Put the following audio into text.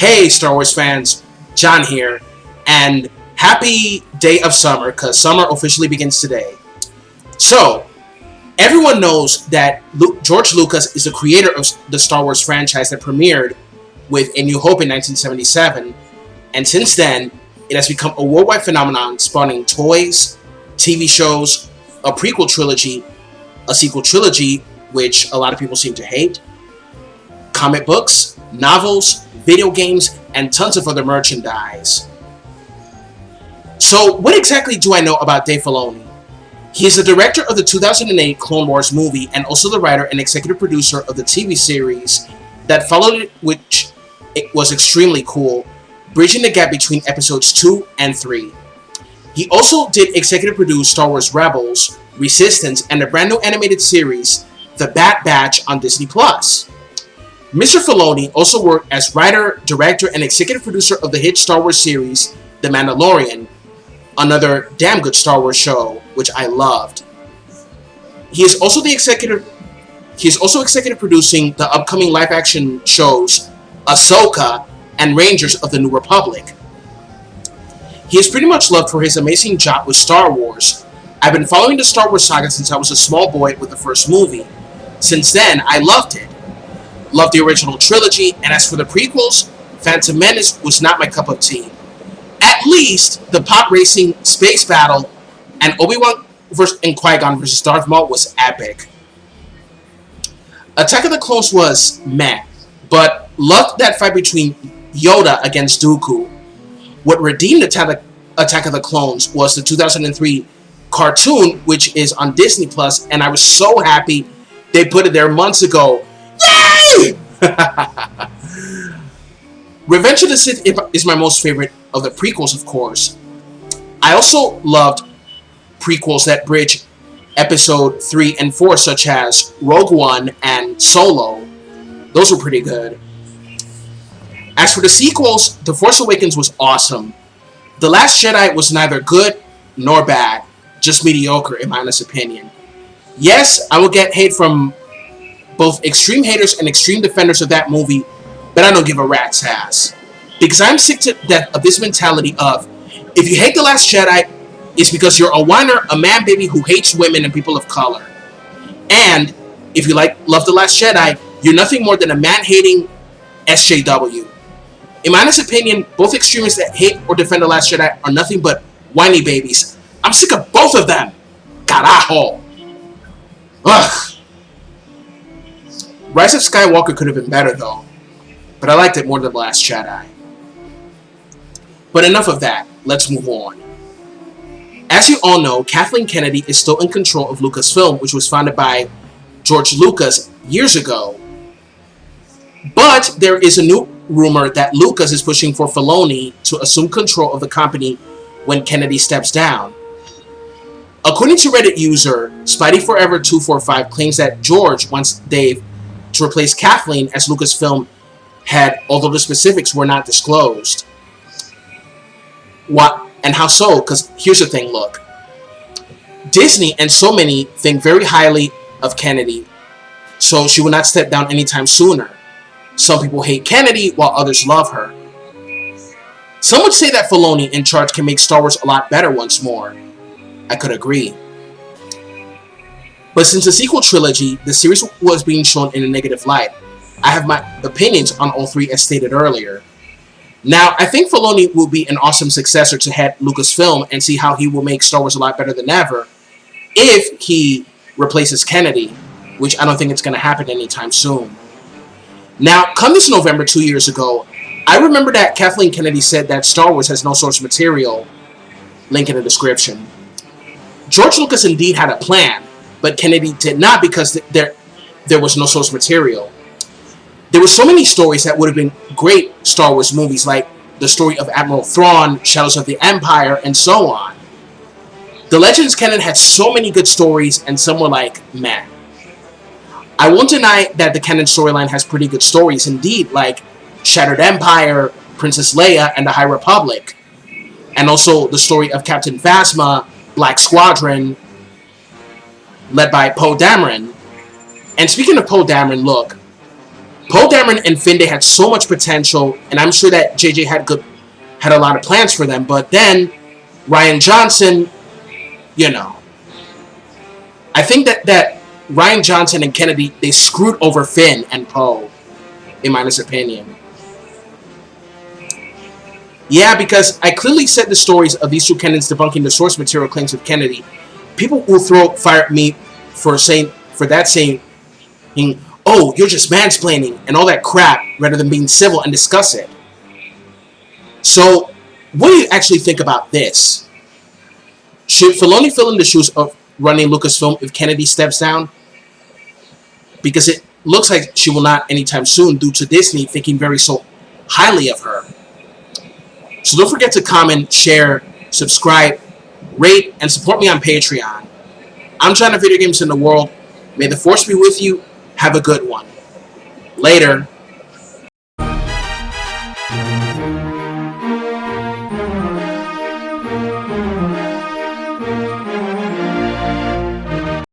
Hey, Star Wars fans, John here, and happy day of summer, because summer officially begins today. So, everyone knows that George Lucas is the creator of the Star Wars franchise that premiered with A New Hope in 1977, and since then, it has become a worldwide phenomenon spawning toys, TV shows, a prequel trilogy, a sequel trilogy, which a lot of people seem to hate, comic books, novels, video games, and tons of other merchandise. So, what exactly do I know about Dave Filoni? He is the director of the 2008 Clone Wars movie and also the writer and executive producer of the TV series that followed it, which it was extremely cool, bridging the gap between episodes 2 and 3. He also did executive produce Star Wars Rebels, Resistance, and the brand new animated series, The Bad Batch on Disney+. Mr. Filoni also worked as writer, director, and executive producer of the hit Star Wars series, The Mandalorian, another damn good Star Wars show, which I loved. He is also executive producing the upcoming live-action shows Ahsoka and Rangers of the New Republic. He is pretty much loved for his amazing job with Star Wars. I've been following the Star Wars saga since I was a small boy with the first movie. Since then, I loved it. Loved the original trilogy, and as for the prequels, Phantom Menace was not my cup of tea. At least, the pod racing space battle and Obi-Wan and Qui-Gon versus Darth Maul was epic. Attack of the Clones was meh, but loved that fight between Yoda against Dooku. What redeemed Attack of the Clones was the 2003 cartoon, which is on Disney+, and I was so happy they put it there months ago. Yay! Revenge of the Sith is my most favorite of the prequels, of course. I also loved prequels that bridge episode 3 and 4, such as Rogue One and Solo. Those were pretty good. As for the sequels, The Force Awakens was awesome. The Last Jedi was neither good nor bad, just mediocre in my honest opinion. Yes, I will get hate from both extreme haters and extreme defenders of that movie, but I don't give a rat's ass. Because I'm sick to death of this mentality of, if you hate The Last Jedi, it's because you're a whiner, a man-baby who hates women and people of color. And, if you love The Last Jedi, you're nothing more than a man-hating SJW. In my honest opinion, both extremists that hate or defend The Last Jedi are nothing but whiny babies. I'm sick of both of them! Carajo! Ugh. Rise of Skywalker could have been better though, but I liked it more than The Last Jedi. But enough of that, let's move on. As you all know, Kathleen Kennedy is still in control of Lucasfilm, which was founded by George Lucas years ago. But there is a new rumor that Lucas is pushing for Filoni to assume control of the company when Kennedy steps down. According to Reddit user SpideyForever245 claims that George wants Dave to replace Kathleen as Lucasfilm head, although the specifics were not disclosed. What and how so? Because here's the thing, look. Disney and so many think very highly of Kennedy, so she will not step down anytime sooner. Some people hate Kennedy while others love her. Some would say that Filoni in charge can make Star Wars a lot better once more. I could agree. But since the sequel trilogy, the series was being shown in a negative light, I have my opinions on all three as stated earlier. Now, I think Filoni will be an awesome successor to head Lucasfilm and see how he will make Star Wars a lot better than ever if he replaces Kennedy, which I don't think it's going to happen anytime soon. Now, come this November 2 years ago, I remember that Kathleen Kennedy said that Star Wars has no source material. Link in the description. George Lucas indeed had a plan, but Kennedy did not because there was no source material. There were so many stories that would have been great Star Wars movies, like the story of Admiral Thrawn, Shadows of the Empire, and so on. The Legends canon had so many good stories, and some were like, meh. I won't deny that the canon storyline has pretty good stories indeed, like Shattered Empire, Princess Leia, and the High Republic. And also the story of Captain Phasma, Black Squadron, led by Poe Dameron. And speaking of Poe Dameron, look, Poe Dameron and Finday had so much potential, and I'm sure that JJ had a lot of plans for them. But then Rian Johnson, you know, I think that Rian Johnson and Kennedy, they screwed over Finn and Poe, in my honest opinion. Yeah, because I clearly said the stories of these two candidates debunking the source material claims of Kennedy. People will throw fire at me for saying, oh, you're just mansplaining and all that crap, rather than being civil and discuss it. So, what do you actually think about this? Should Filoni fill in the shoes of running Lucasfilm if Kennedy steps down? Because it looks like she will not anytime soon, due to Disney thinking very so highly of her. So don't forget to comment, share, subscribe, rate, and support me on Patreon. I'm John of Video Games in the World. May the Force be with you. Have a good one. Later.